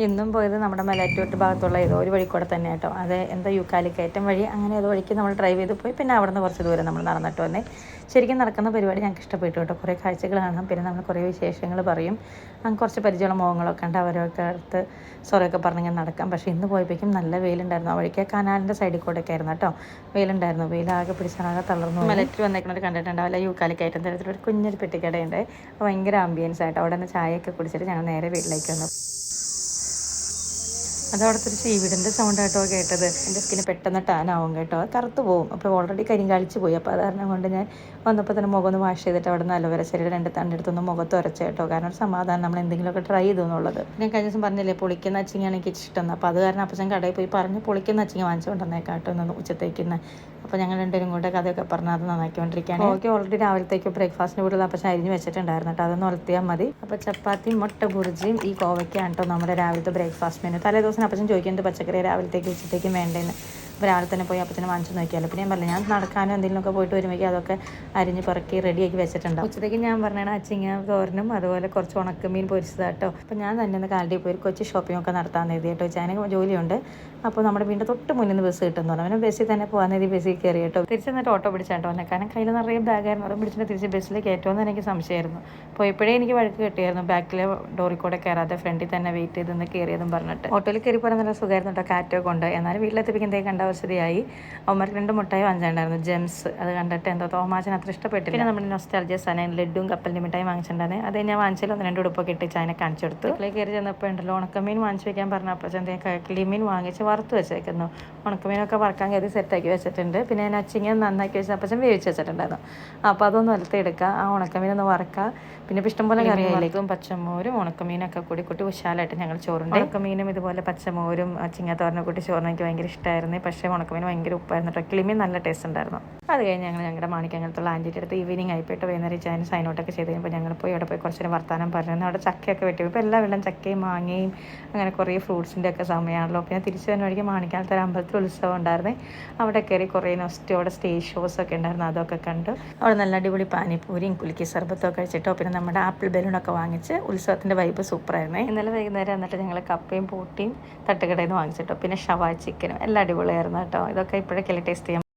ഇന്നും പോയത് നമ്മുടെ മലയാറ്റൂർ ഭാഗത്തുള്ള ഏതോ ഒരു വഴി കൂടെ തന്നെ കേട്ടോ. അത് എന്താ യൂക്കാലിക്കയറ്റം വഴി അങ്ങനെ ഏതോ വഴിക്ക് നമ്മൾ ഡ്രൈവ് ചെയ്ത് പോയി. പിന്നെ അവിടെ നിന്ന് കുറച്ച് ദൂരം നമ്മൾ നടന്നിട്ട് വന്നേ. ശരിക്കും നടക്കുന്ന പരിപാടി ഞങ്ങൾക്ക് ഇഷ്ടപ്പെട്ടു കേട്ടോ. കുറേ കാഴ്ചകൾ കാണാം, പിന്നെ നമ്മൾ കുറേ വിശേഷങ്ങൾ പറയും. അങ്ങനെ കുറച്ച് പരിചയമുള്ള മുഖങ്ങളൊക്കെ ഉണ്ട്, അവരൊക്കെ അടുത്ത് സൊറയൊക്കെ പറഞ്ഞിങ്ങനെ നടക്കാം. പക്ഷേ ഇന്ന് പോയപ്പോഴേക്കും നല്ല വെയിലുണ്ടായിരുന്നു. ആ വഴിക്ക് കനാലിൻ്റെ സൈഡിൽ കൂടെ ഒക്കെ ആയിരുന്നു കേട്ടോ വെയിലുണ്ടായിരുന്നു. വെയിലാകെ പിടിച്ചാകെ തളർന്നു. മലയാറ്റൂർ വന്നേക്കുന്നത് കണ്ടിട്ടുണ്ടാവില്ല. യൂക്കാലിക്കയറ്റം തരത്തിലൊരു കുഞ്ഞൊരു പെട്ടിക്കടയുണ്ട്. ഭയങ്കര ആംബിയൻസ് ആയിട്ട് അവിടെ നിന്ന് ചായയൊക്കെ കുടിച്ചിട്ട് ഞങ്ങൾ നേരെ വീട്ടിലേക്ക് വന്നു. അത് അവിടുത്തെ ഒരു ചീവിടിൻ്റെ സൗണ്ട് ആയിട്ടോ കേട്ടത്. എൻ്റെ സ്കിന് പെട്ടെന്ന് ടാൻ ആവും കേട്ടോ, അത് കറുത്ത് പോകും. അപ്പോൾ ഓൾറെഡി കരിങ്കാളിച്ച് പോയി. അപ്പോൾ അത് കാരണം കൊണ്ട് ഞാൻ വന്നപ്പോൾ തന്നെ മുഖം ഒന്ന് വാഷ് ചെയ്തിട്ട് അവിടെ നിന്ന് അലോവേര ശരീരം രണ്ട് തണ്ടെടുത്തൊന്ന് മുഖത്ത് ഉരച്ച കേട്ടോ. കാരണം ഒരു സമാധാനം, നമ്മൾ എന്തെങ്കിലുമൊക്കെ ട്രൈ ചെയ്തു എന്നുള്ളത്. ഞാൻ കഴിഞ്ഞ ദിവസം പറഞ്ഞില്ലേ പൊളിക്കുന്ന അച്ചിങ്ങയാണ് എനിക്ക് ഇഷ്ടം. അപ്പോൾ അത് കാരണം അപ്പം ഞാൻ കടയിൽ പോയി പറഞ്ഞ് പൊളിക്കുന്ന അച്ചിങ്ങ വാങ്ങിച്ചുകൊണ്ടുവന്നേക്കാം കേട്ടോ ഒന്ന് ഉച്ചത്തേക്കുന്ന. അപ്പോൾ ഞങ്ങൾ രണ്ടുപേരും കൂടെ കഥയൊക്കെ പറഞ്ഞാൽ അത് നന്നാക്കിക്കൊണ്ടിരിക്കുകയാണ്. ഓക്കെ, ഓൾറെഡി രാവിലത്തേക്ക് ബ്രേക്ക്ഫാസ്റ്റിന് കൂടുതൽ അപ്പം അരിഞ്ഞ് വെച്ചിട്ടുണ്ടായിരുന്നു കേട്ടോ, അതൊന്ന് വളർത്തിയാൽ മതി. അപ്പോൾ ചപ്പാത്തിയും മുട്ട ബുർജിയും ഈ കോവയ്ക്കാണ് കേട്ടോ നമ്മുടെ രാവിലത്തെ ബ്രേക്ക്ഫാസ്റ്റ് മെനു. തലേ ദിവസം അപ്പച്ചൻ ചോദിക്കുന്നത് പച്ചക്കറി രാവിലത്തേക്ക് ഉച്ചത്തേക്കും വേണ്ടേന്ന്. അപ്പോൾ രാവിലെ തന്നെ പോയി അപ്പച്ചനെ വാങ്ങിച്ചു നോക്കിയാലോ. പിന്നെ ഞാൻ പറഞ്ഞില്ല, ഞാൻ നടക്കാനോ എന്തെങ്കിലുമൊക്കെ പോയിട്ട് വരുമ്പോഴേക്കും അതൊക്കെ അരിഞ്ഞ് പറക്കി റെഡിയാക്കി വെച്ചിട്ടുണ്ടാവും. ഉച്ചത്തേക്ക് ഞാൻ പറഞ്ഞാൽ അച്ചിങ്ങ തോരനും അതുപോലെ കുറച്ച് ഉണക്കമീൻ പൊരിച്ചതാട്ടോ. അപ്പോൾ ഞാൻ തന്നെ ഒന്ന് കാലടി പോയി കൊച്ചു ഷോപ്പിംഗ് ഒക്കെ നടത്താൻ എഴുതി കേട്ടോ. ഞാനൊക്കെ ജോലിയുണ്ട്. അപ്പോൾ നമ്മുടെ വീടിൻ്റെ തൊട്ട് മുന്നിൽ നിന്ന് ബസ് കിട്ടുന്നു പറഞ്ഞു. അവനെ ബസ്സിൽ തന്നെ പോകാൻ എഴുതി ബസ്സിൽ കയറി കേട്ടോ. തിരിച്ച് എന്നിട്ട് ഓട്ടോ പിടിച്ചാട്ടോ വന്നെ. കാരണം കയ്യിൽ നിറയെ ബാഗായിരുന്നു. അതും പിടിച്ചിട്ട് തിരിച്ച് ബസ്സിൽ കയറ്റുമെന്ന് എനിക്ക് സംശയമായിരുന്നു. പോയപ്പോഴേ എനിക്ക് വഴക്ക് കിട്ടിയായിരുന്നു, ബാക്കിലെ ഡോറിൽ കൂടെ കയറാതെ ഫ്രണ്ടിൽ തന്നെ വെയിറ്റ് ചെയ്തെന്ന് കയറിയതും പറഞ്ഞിട്ട്. ഓട്ടോയിൽ കയറി പോകാൻ നല്ല സുഖമായിരുന്നു കേട്ടോ, കാറ്റൊക്കെ ഉണ്ട്. എന്നാലും വീട്ടിലെത്തിപ്പിക്കുന്നതേ കണ്ട അവസ്ഥയായി. അവന്മാർക്ക് 2 മുട്ടായി വാങ്ങിച്ചിട്ടുണ്ടായിരുന്നു, ജെംസ്. അത് കണ്ടിട്ട് എന്തോ തോമാച്ചൻ അത്ര ഇഷ്ടപ്പെട്ടില്ല. പിന്നെ നമ്മുടെ നൊസ്റ്റാൾജിയ സാധനം ലഡ്ഡും കപ്പലിൻ്റെ മിഠായി വാങ്ങിച്ചിട്ടുണ്ടായിരുന്നു. അത് ഞാൻ വാങ്ങിച്ചാലും 1-2 ഉടുപ്പൊക്കെ ഇട്ട് അതിനെ കാണിച്ചു കൊടുത്തു. വീട്ടിലേക്ക് കയറി ചെന്നപ്പോൾ ഉണ്ടല്ലോ ഉണക്കമീൻ വാങ്ങിച്ചു വെക്കാൻ പറഞ്ഞപ്പോൾ കിളിമീൻ വാങ്ങിച്ച് വറുത്ത് വെച്ചേക്കുന്നു. ഉണക്കമീനൊക്കെ വറക്കാൻ കയറി സെറ്റാക്കി വെച്ചിട്ടുണ്ട്. പിന്നെ ഞാൻ അച്ചിങ്ങ നന്നാക്കി വെച്ച് അപ്പച്ചൻ വേവിച്ച് വെച്ചിട്ടുണ്ടായിരുന്നു. അപ്പോൾ അതൊന്ന് വലത്തെടുക്കുക, ആ ഉണക്കമീനൊന്ന് വറക്കുക. പിന്നെ ഇഷ്ടംപോലെ കറിയിലേക്കും പച്ചമോരും ഉണക്കമീനൊക്കെ കൂടി കൂട്ടി ഉശാലായിട്ട് ഞങ്ങൾ ചോറുണ്ട്. ഉണക്കമീനും ഇതുപോലെ പച്ചമോരും അച്ചിങ്ങ തോരനെ കൂട്ടി ചോറിന് എനിക്ക് ഭയങ്കര ഇഷ്ടമായിരുന്നു. പക്ഷേ ഉണക്കമീൻ ഭയങ്കര ഉപ്പായിരുന്നു കേട്ടോ. കിളിമീൻ നല്ല ടേസ്റ്റ് ഉണ്ടായിരുന്നു. അത് കഴിഞ്ഞ് ഞങ്ങളുടെ മാണിക്കങ്ങനത്തുള്ള ആൻറ്റിയുടെ അടുത്ത് ഈവനിങ് ആയിപ്പോയിട്ട് വൈകുന്നേരം ചായന് സൈനോട്ടൊക്കെ ചെയ്ത് കഴിഞ്ഞപ്പോൾ ഞങ്ങൾ പോയി അവിടെ പോയി കുറച്ച് നേരം വർത്താനം പറഞ്ഞു. അവിടെ ചക്കയൊക്കെ വെട്ടി. ഇപ്പോൾ എല്ലാ വെള്ളം ചക്കയും മാങ്ങയും അങ്ങനെ കുറേ ഫ്രൂട്ട്സിൻ്റെ ഒക്കെ സമയമാണല്ലോ. പിന്നെ തിരിച്ച് വരുന്ന വഴിക്ക് മാണിക്കാലത്ത് ഒരു അമ്പലത്തിൽ ഉത്സവം ഉണ്ടായിരുന്നേ. അവിടെ കയറി കുറേ അവിടെ സ്റ്റേജ് ഷോസ് ഒക്കെ ഉണ്ടായിരുന്നു, അതൊക്കെ കണ്ടു. അവിടെ നല്ല അടിപൊളി പാനിപ്പൂരിയും കുലുക്കി സർബത്തൊക്കെ കഴിച്ചിട്ടോ. പിന്നെ നമ്മുടെ ആപ്പിൾ ബലൂണൊക്കെ വാങ്ങിച്ച് ഉത്സവത്തിൻ്റെ വൈബ് സൂപ്പറായിരുന്നേ. ഇന്നലെ വൈകുന്നേരം എന്നിട്ട് ഞങ്ങൾ കപ്പയും പൂട്ടിയും തട്ടുകടയിൽ നിന്ന് വാങ്ങിച്ചിട്ടോ. പിന്നെ ഷവായ് ചിക്കനും എല്ലാം അടിപൊളിയായിരുന്നു കേട്ടോ. ഇതൊക്കെ ഇപ്പോഴൊക്കെ ടേസ്റ്റ് ചെയ്യാം.